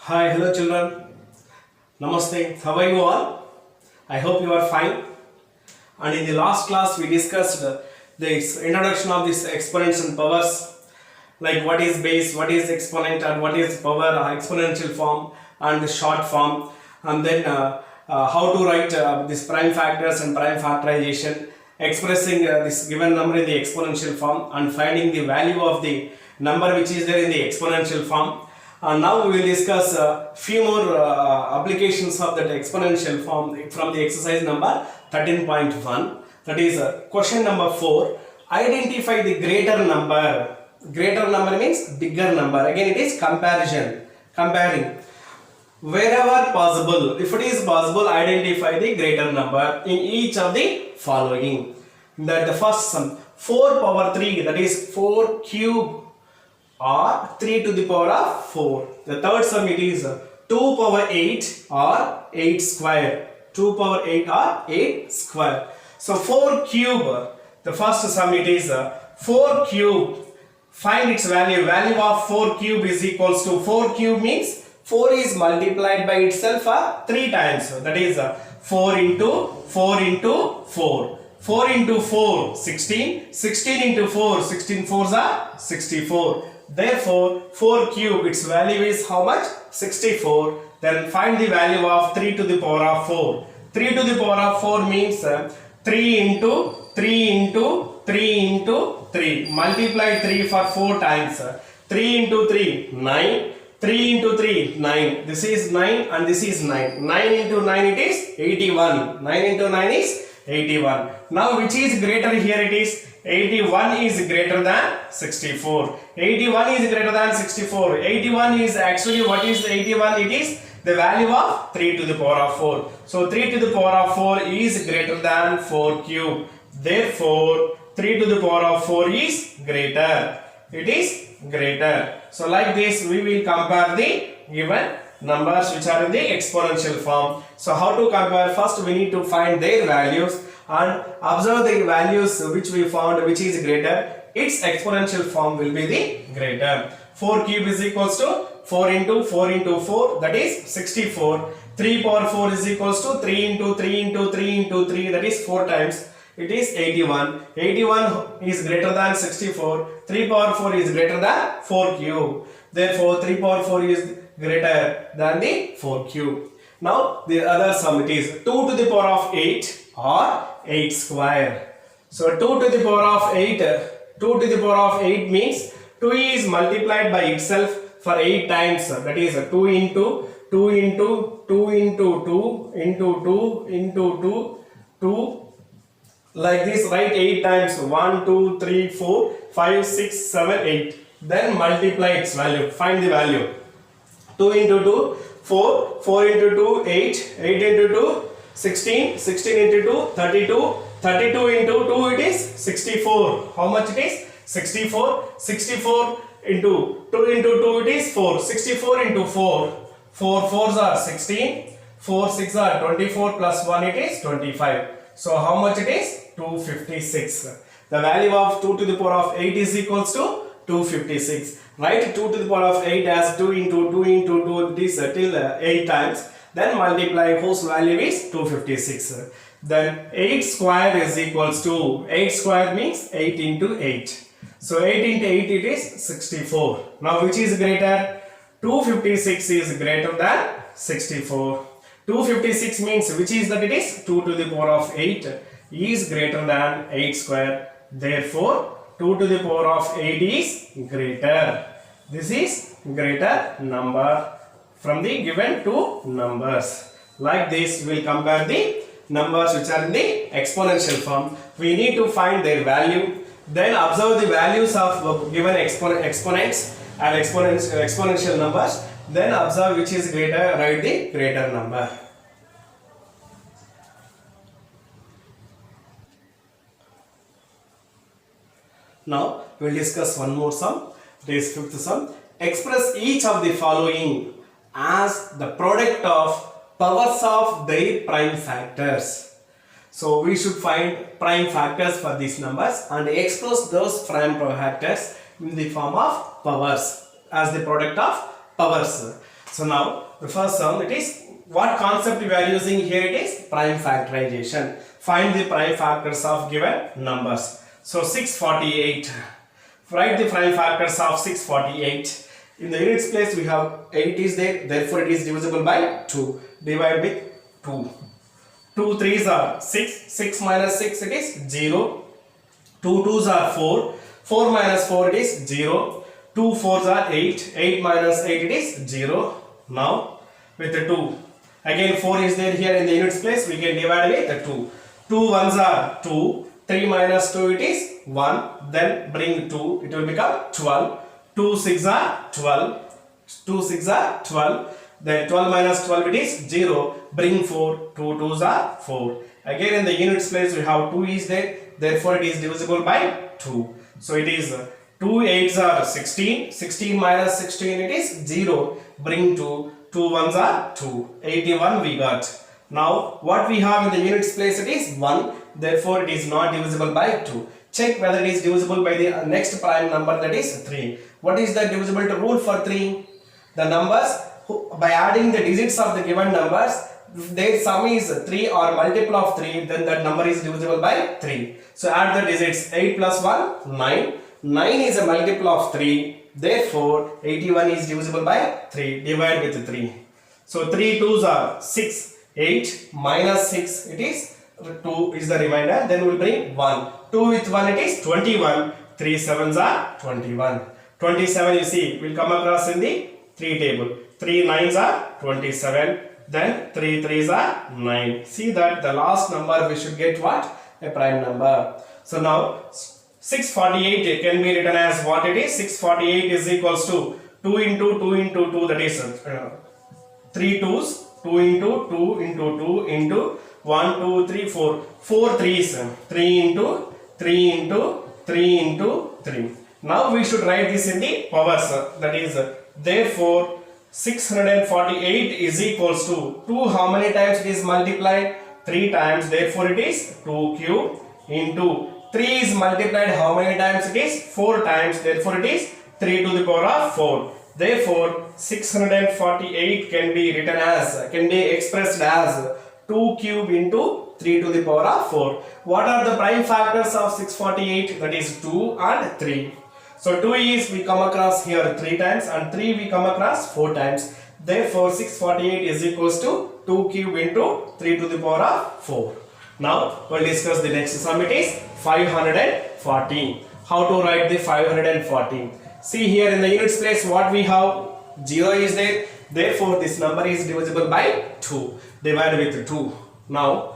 Hi, hello children. Namaste. How are you all? I hope you are fine. And in the last class, we discussed the introduction of these exponents and powers, like what is base, what is exponent, and what is power, exponential form, and the short form, and then how to write these prime factors and prime factorization, expressing this given number in the exponential form, and finding the value of the number which is there in the exponential form. And now we will discuss a few more applications of that exponential form from the exercise number 13.1. That is question number 4. Identify the greater number. Greater number means bigger number. Again, it is comparison. Comparing. Wherever possible, if it is possible, identify the greater number in each of the following. That the first sum 4 power 3, that is 4 cube, or 3 to the power of 4. The third sum it is 2 power 8 or 8 square. 2 power 8 or 8 square. So 4 cube, the first sum it is 4 cube. Find its value. Value of 4 cube is equals to 4 cube means 4 is multiplied by itself 3 times. That is 4 into 4 into 4. 4 into 4, 16. 16 into 4, 16 4s are 64. Therefore, 4 cube, its value is how much? 64. Then find the value of 3 to the power of 4. 3 to the power of 4 means 3 into 3 into 3 into 3. Multiply 3 for 4 times. 3 into 3, 9. 3 into 3, 9. This is 9 and this is 9. 9 into 9 it is 81. 9 into 9 is 81. Now which is greater here? It is 81 is greater than 64. 81 is greater than 64. 81 is actually, what is 81? It is the value of 3 to the power of 4. So 3 to the power of 4 is greater than 4 cube. Therefore 3 to the power of 4 is greater. It is greater. So like this we will compare the given numbers which are in the exponential form. So how to compare? First we need to find their values and observe the values which we found which is greater. Its exponential form will be the greater. 4 cube is equals to 4 into 4 into 4, that is 64. 3 power 4 is equals to 3 into 3 into 3 into 3, that is 4 times. It is 81. 81 is greater than 64. 3 power 4 is greater than 4 cube. Therefore 3 power 4 is greater than the 4 cube. Now the other sum, it is 2 to the power of 8 or 8 square. So 2 to the power of 8, 2 to the power of 8 means 2 is multiplied by itself for 8 times. That is 2 into 2 into 2 into 2 into 2 into 2, 2. Like this, write 8 times. 1, 2, 3, 4, 5, 6, 7, 8. Then multiply its value. Find the value. 2 into 2, 4. 4 into 2, 8. 8 into 2, 16. 16 into 2, 32. 32 into 2, it is 64. How much it is? 64. 64 into 2 into 2, it is 4. 64 into 4. 4 4s are 16. 4 6 are 24 plus 1, it is 25. So how much it is? 256. The value of 2 to the power of 8 is equals to 256. Write 2 to the power of 8 as 2 into 2 into 2, this till 8 times. Then multiply, whose value is 256. Then 8 square is equals to, 8 square means 8 into 8. So 8 into 8 it is 64. Now which is greater? 256 is greater than 64. 256 means which is that? It is 2 to the power of 8 is greater than 8 square. Therefore 2 to the power of 8 is greater. This is greater number from the given two numbers. Like this we will compare the numbers which are in the exponential form. We need to find their value. Then observe the values of given exponents and exponential numbers. Then observe which is greater, write the greater number. Now we will discuss one more sum. This fifth sum. Express each of the following as the product of powers of their prime factors. So we should find prime factors for these numbers and express those prime factors in the form of powers as the product of powers. So now the first sum, it is what concept we are using here, it is prime factorization. Find the prime factors of given numbers. So 648. Write the prime factors of 648. In the units place we have 8 is there, therefore it is divisible by 2. Divide with 2. 2 3s are 6, 6 minus 6 it is 0. 2 2s are 4, 4 minus 4 it is 0. 2 4s are 8, 8 minus 8 it is 0. Now with the 2, again 4 is there here in the units place, we can divide with the 2. 2 1s are 2, 3 minus 2 it is 1, then bring 2, it will become 12. 2 6 are 12, 2 6 are 12, then 12 minus 12 it is 0, bring 4, 2 2s are 4. Again in the units place we have 2 is there, therefore it is divisible by 2. So it is 2 8s are 16, 16 minus 16 it is 0, bring 2, 2 1s are 2, 81 we got. Now what we have in the units place it is 1, therefore it is not divisible by 2. Check whether it is divisible by the next prime number, that is 3. What is the divisibility rule for 3? The numbers, by adding the digits of the given numbers, if their sum is 3 or multiple of 3, then that number is divisible by 3. So add the digits. 8 plus 1, 9. 9 is a multiple of 3. Therefore 81 is divisible by 3. Divide with 3. So 3 2s are 6. 8 minus 6 it is 2 is the remainder, then we will bring 1. 2 with 1 it is 21. 3 7s are 21. 27 you see will come across in the 3 table. 3 9s are 27. Then 3 3s are 9. See that the last number we should get what? A prime number. So now 648 can be written as what it is? 648 is equals to 2 into 2 into 2, that is 3 2s. 2 into 2 into 2 into 1 2 3 4. 4 3s. 3 into 3 into 3 into 3. Now we should write this in the powers. That is therefore 648 is equals to 2. How many times it is multiplied? 3 times. Therefore it is 2 cube into 3 is multiplied how many times? It is 4 times. Therefore it is 3 to the power of 4. Therefore 648 can be written as, can be expressed as 2 cube into 3 to the power of 4. What are the prime factors of 648? That is 2 and 3. So 2 is we come across here 3 times and 3 we come across 4 times. Therefore 648 is equals to 2 cube into 3 to the power of 4. Now we'll discuss the next sum. It is 514. How to write the 514? See here in the units place what we have? 0 is there. Therefore this number is divisible by 2. Divide with 2. Now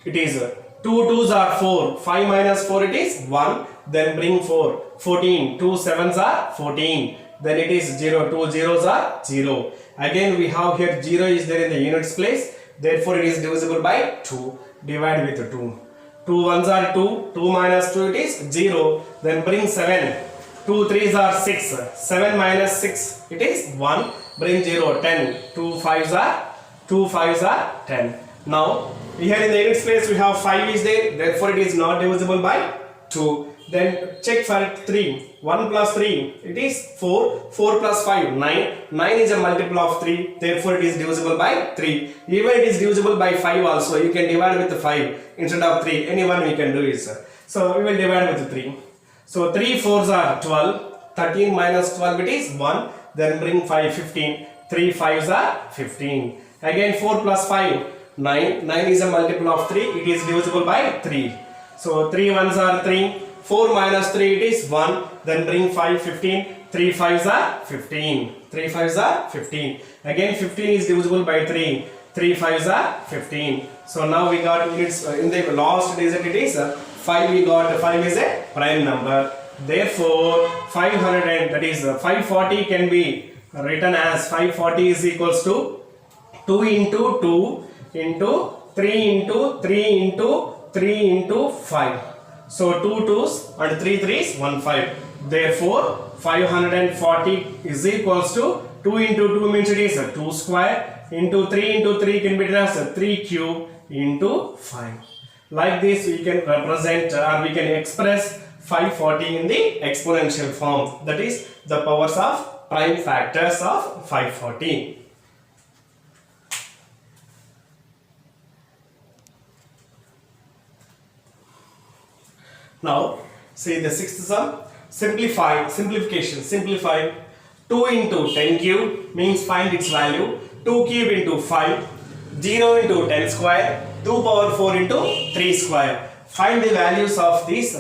it is 2 2s are 4. 5 minus 4 it is 1. Then bring 4. 14. 2 7s are 14. Then it is 0. 2 zeros are 0. Again we have here 0 is there in the units place. Therefore it is divisible by 2. Divide with 2. 2 1s are 2. 2 minus 2 it is 0. Then bring 7. 2 3s are 6. 7 minus 6 it is 1. Bring 0. 10. 2 5s are 10. Now here in the units place we have 5 is there. Therefore it is not divisible by 2. Then check for 3. 1 plus 3 it is 4. 4 plus 5 9. 9 is a multiple of 3. Therefore it is divisible by 3. Even it is divisible by 5 also. You can divide with 5 instead of 3. Anyone we can do is. So we will divide with 3. So 3 4s are 12. 13 minus 12 it is 1. Then bring 5 15. 3 5s are 15. Again 4 plus 5 9. 9 is a multiple of 3. It is divisible by 3. So 3 1s are 3. 4 minus 3 it is 1. Then bring 5 15. 3 5s are 15. 3 5s are 15. Again 15 is divisible by 3. 3 5s are 15. So now we got units in the last digit it is 5. We got 5 is a prime number. Therefore 500, that is 540 can be written as 540 is equals to 2 into 2 into 3 into 3 into 3 into 5. So 2 2s and 3 3s 1 5. Therefore 540 is equals to 2 into 2 means it is 2 square into 3 can be written as 3 cube into 5. Like this we can represent or we can express 540 in the exponential form. That is the powers of prime factors of 540. Now, see the sixth sum. Simplification. Simplify. 2 into 10 cube means find its value. 2 cube into 5. 0 into 10 square. 2 power 4 into 3 square. Find the values of these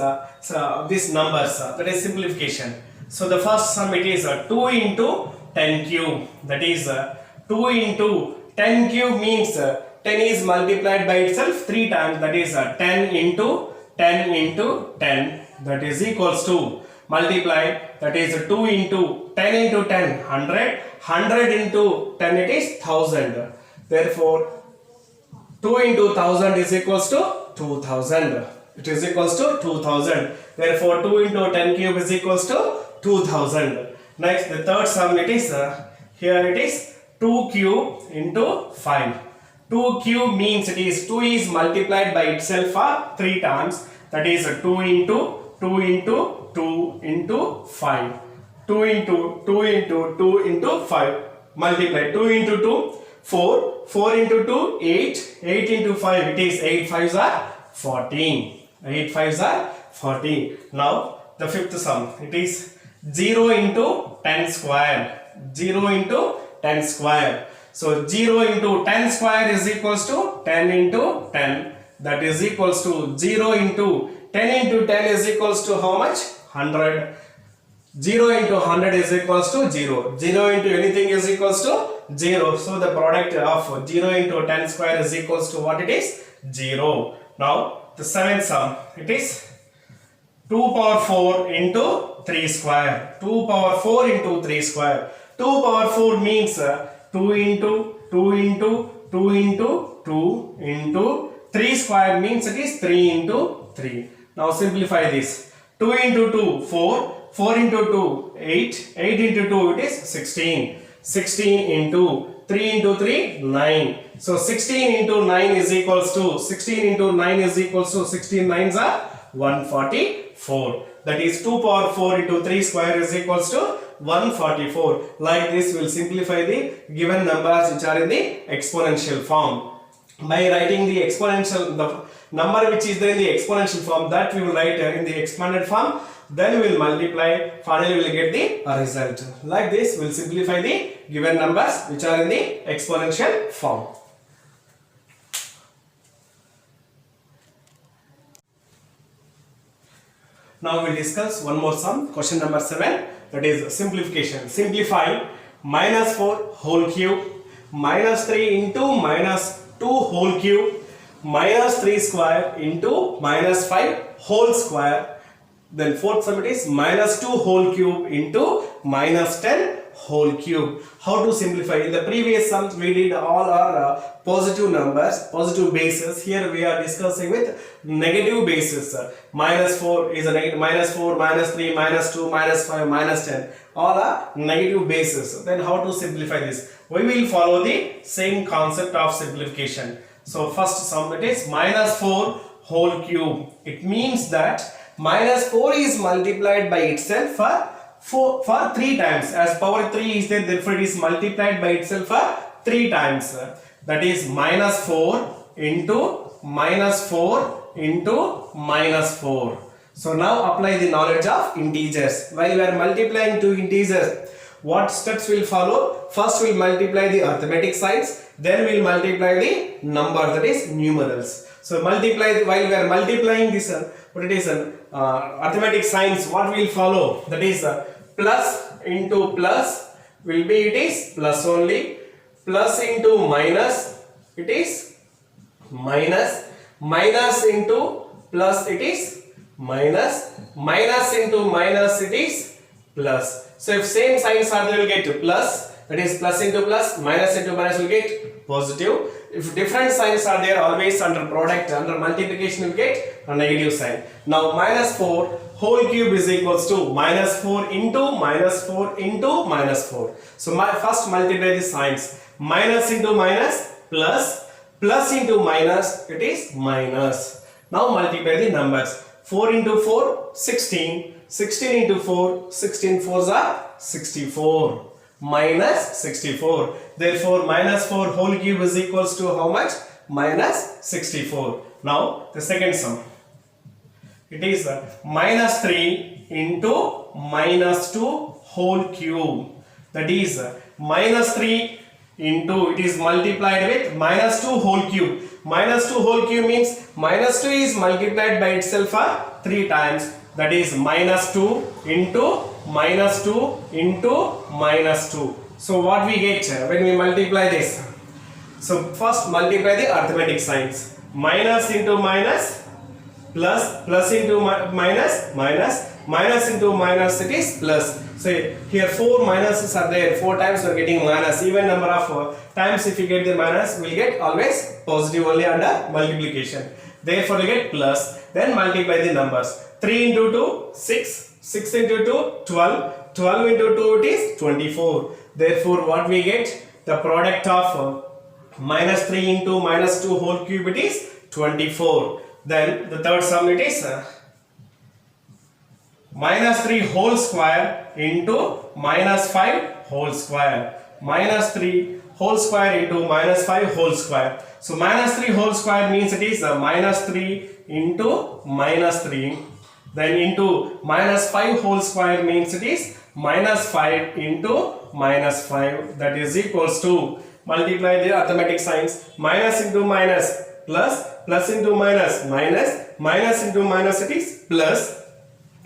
numbers. That is simplification. So the first sum it is 2 into 10 cube. That is 2 into 10 cube means 10 is multiplied by itself 3 times. That is 10 into 10 into 10. That is equals to multiply. That is 2 into 10 into 10 100. 100 into 10 it is 1000. Therefore 2 into 1000 is equals to 2000. It is equals to 2000. Therefore 2 into 10 cube is equals to 2000. Next the third sum it is here it is 2 cube into 5. 2 cube means it is 2 is multiplied by itself 3 times. That is 2 into 2 into 2 into 5. 2 into 2 into 2 into 5. Multiply 2 into 2 4. 4 into 2 8. 8 into 5 it is 8 5s are 14. 8 5s are 14. Now the fifth sum it is 0 into 10 square. 0 into 10 square. So 0 into 10 square is equals to 10 into 10. That is equals to 0 into 10 into 10 is equals to how much? 100. 0 into 100 is equals to 0. 0 into anything is equals to 0. So the product of 0 into 10 square is equals to what it is? 0. Now the seventh sum it is 2 power 4 into 3 square. 2 power 4 into 3 square. 2 power 4 means 2 into 2 into 2 into 2 into 3 square means it is 3 into 3. Now simplify this. 2 into 2 4. 4 into 2 8. 8 into 2 it is 16. 16 into 3 into 3 9. So 16 into 9 is equals to 16 into 9 is equals to 16 9s are 144. That is 2 power 4 into 3 square is equals to 144. Like this we will simplify the given numbers which are in the exponential form. By writing the exponential, the number which is there in the exponential form, that we will write in the expanded form. Then we will multiply. Finally we will get the result. Like this we will simplify the given numbers which are in the exponential form. Now we will discuss one more sum. Question number 7. That is simplification. Simplify minus 4 whole cube, minus 3 into minus 2 whole cube, minus 3 square into minus 5 whole square. Then fourth sum it is minus 2 whole cube into minus 10 whole cube. How to simplify? In the previous sums we did all our positive numbers, positive bases. Here we are discussing with negative bases. Minus 4 is a negative, minus 4, minus 3, minus 2, minus 5, minus 10. All are negative bases. Then how to simplify this? We will follow the same concept of simplification. So first sum it is minus 4 whole cube. It means that minus 4 is multiplied by itself for 3 times. As power 3 is there, therefore it is multiplied by itself for 3 times. That is minus 4 into minus 4 into minus 4. So now apply the knowledge of integers. While we are multiplying two integers, what steps will follow? First we will multiply the arithmetic signs, then we will multiply the number, that is numerals. So multiply, while we are multiplying this what it is arithmetic signs, what will follow? That is plus into plus will be it is plus only, plus into minus it is minus, minus into plus it is minus, minus into minus it is plus. So if same signs are there, we will get plus, that is plus into plus, minus into minus will get positive. If different signs are there, always under product, under multiplication will get a negative sign. Now minus 4 whole cube is equals to minus 4 into minus 4 into minus 4. So first multiply the signs. Minus into minus plus, plus into minus it is minus. Now multiply the numbers. 4 into 4 16, 16 into 4 16 4s are 64. Minus 64. Therefore, minus 4 whole cube is equals to how much? Minus 64. Now, the second sum. it is minus 3 into minus 2 whole cube. That is minus 3 into, it is multiplied with minus 2 whole cube. Minus 2 whole cube means minus 2 is multiplied by itself 3 times. That is minus 2 into minus 2 into minus 2. So what we get when we multiply this? So first multiply the arithmetic signs. Minus into minus, plus into minus, minus into minus, it is plus. So here 4 minuses are there, 4 times we are getting minus. Even number of times if you get the minus, we will get always positive only under multiplication. Therefore we get plus, then multiply the numbers. 3 into 2, 6, 6 into 2, 12, 12 into 2 it is 24. Therefore what we get? The product of minus 3 into minus 2 whole cube, it is 24. Then the third sum, it is minus 3 whole square into minus 5 whole square. Minus 3 whole square into minus 5 whole square. So minus 3 whole square means it is minus 3 into minus 3. Then into minus 5 whole square means it is minus 5 into minus 5. That is equals to, multiply the arithmetic signs. Minus into minus, plus, plus into minus, minus, minus into minus, it is plus.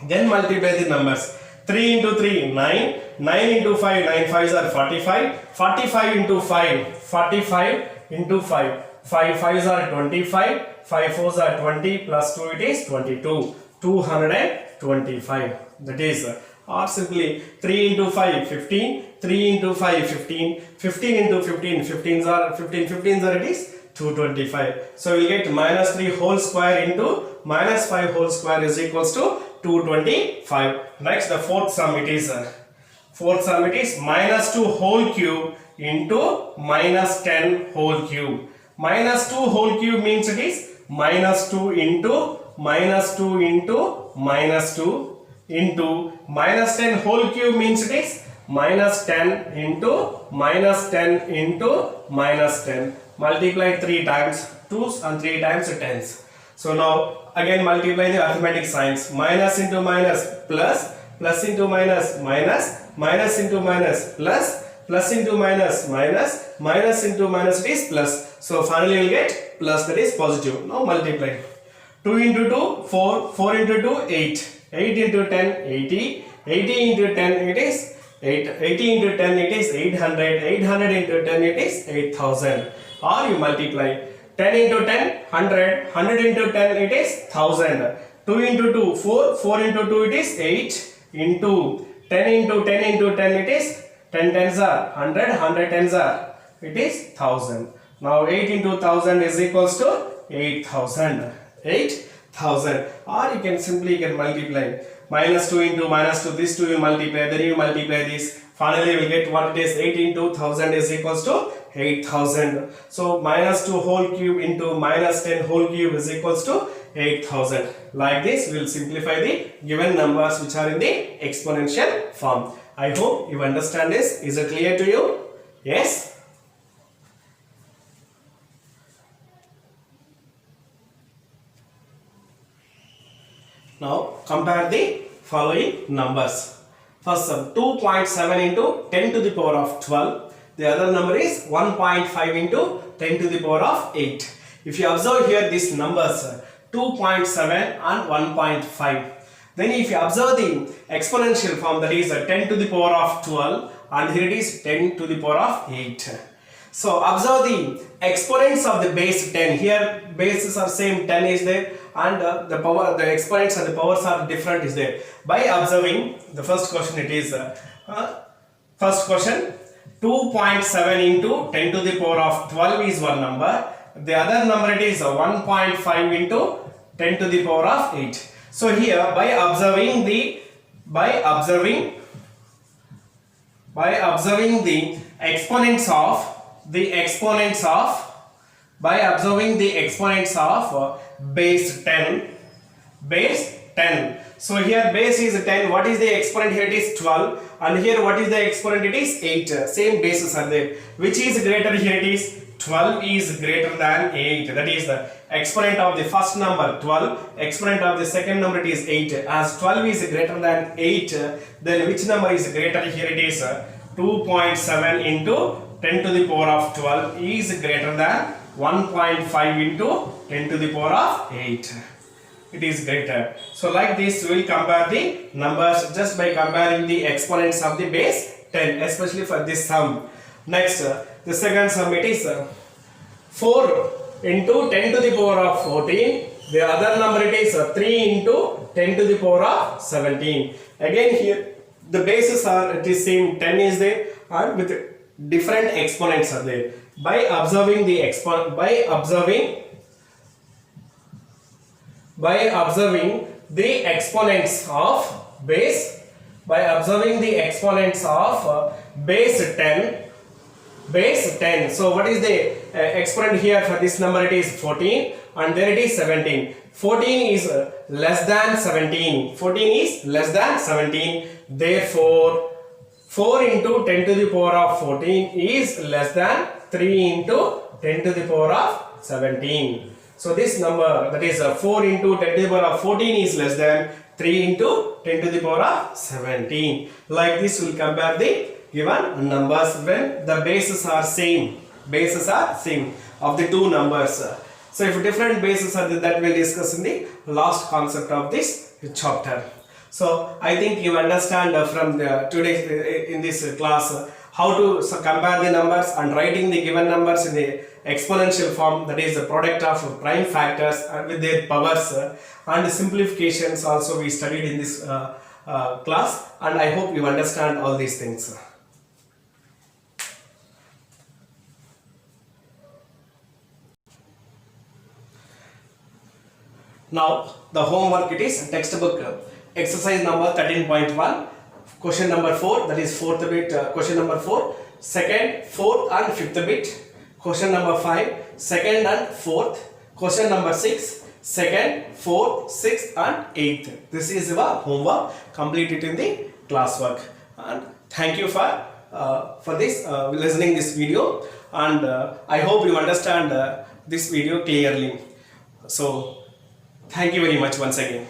Then multiply the numbers. 3 into 3, 9, 9 into 5, 9 5s are 45, 45 into 5, 45 into 5, 5 5s are 25, 5 4s are 20, plus 2 it is 22, 225. That is, or simply 3 into 5, 15, 3 into 5, 15, 15 into 15, 15s are 15, 15s are, it is 225. So we get minus 3 whole square into minus 5 whole square is equals to 225. Next, the fourth sum, it is minus 2 whole cube into minus 10 whole cube. Minus 2 whole cube means it is minus 2 into minus 2 into minus 2 into minus 10 whole cube means it is minus 10 into minus 10 into minus 10. Multiply 3 times 2's and 3 times 10's. So now again multiply the arithmetic signs. Minus into minus, plus, plus into minus, minus, minus into minus, plus, plus into minus, minus, minus into minus, it is plus. So finally we will get plus, that is positive. Now multiply. 2 into 2, 4, 4 into 2, 8, 8 into 10, 80, 80 into 10 it is 8, 80 into 10 it is 800, 800 into 10 it is 8000. Or you multiply 10 into 10, 100, 100 into 10 it is 1000. 2 into 2, 4, 4 into 2 it is 8 into 10 into 10 into 10 it is 10 tens are 100, 100 tens are, it is 1000. Now 8 into 1000 is equals to 8000. 8000. Or you can simply multiply. Minus 2 into minus 2, this 2 you multiply, then you multiply this. Finally you will get what it is, 8 into 1000 is equals to 8000. So minus 2 whole cube into minus 10 whole cube is equals to 8000. Like this we will simplify the given numbers which are in the exponential form. I hope you understand this. Is it clear to you? Yes? Now compare the following numbers. First sum, 2.7 into 10 to the power of 12. The other number is 1.5 into 10 to the power of 8. If you observe here these numbers 2.7 and 1.5. Then if you observe the exponential form, that is 10 to the power of 12 and here it is 10 to the power of 8. So observe the exponents of the base 10. Here bases are same, 10 is there, and the power, the exponents and the powers are different is there. By observing the first question, it is first question, 2.7 into 10 to the power of 12 is one number. The other number it is 1.5 into 10 to the power of 8. So here by observing the exponents of base 10. So here base is 10. What is the exponent? Here it is 12, and here what is the exponent? It is 8. Same bases are there. Which is greater? Here it is 12 is greater than 8. That is the exponent of the first number 12, exponent of the second number it is 8. As 12 is greater than 8, then which number is greater? Here it is 2.7 into 10 to the power of 12 is greater than 1.5 into 10 to the power of 8. It is greater. So like this we will compare the numbers just by comparing the exponents of the base 10, especially for this sum. Next, the second sum, it is 4 into 10 to the power of 14. The other number it is 3 into 10 to the power of 17. Again here the bases are it is same, 10 is there and with different exponents are there. By observing the exponents of base, base 10. So what is the exponent here for this number? It is 14 and there it is 17. 14 is less than 17. 14 is less than 17. Therefore 4 into 10 to the power of 14 is less than 3 into 10 to the power of 17. So this number, that is 4 into 10 to the power of 14 is less than 3 into 10 to the power of 17. Like this we will compare the given numbers when the bases are same of the two numbers. So if different bases are there, that we will discuss in the last concept of this chapter. So I think you understand from today in this class how to compare the numbers and writing the given numbers in the exponential form, that is the product of prime factors and with their powers, and simplifications also we studied in this class, and I hope you understand all these things. Now the homework, it is textbook exercise number 13.1, question number 4, that is fourth bit, question number 4, second, fourth and fifth bit, question number 5, second and fourth, question number 6, second, fourth, sixth and eighth. This is your homework. Complete it in the classwork. And thank you for this listening this video, and I hope you understand this video clearly. So thank you very much once again.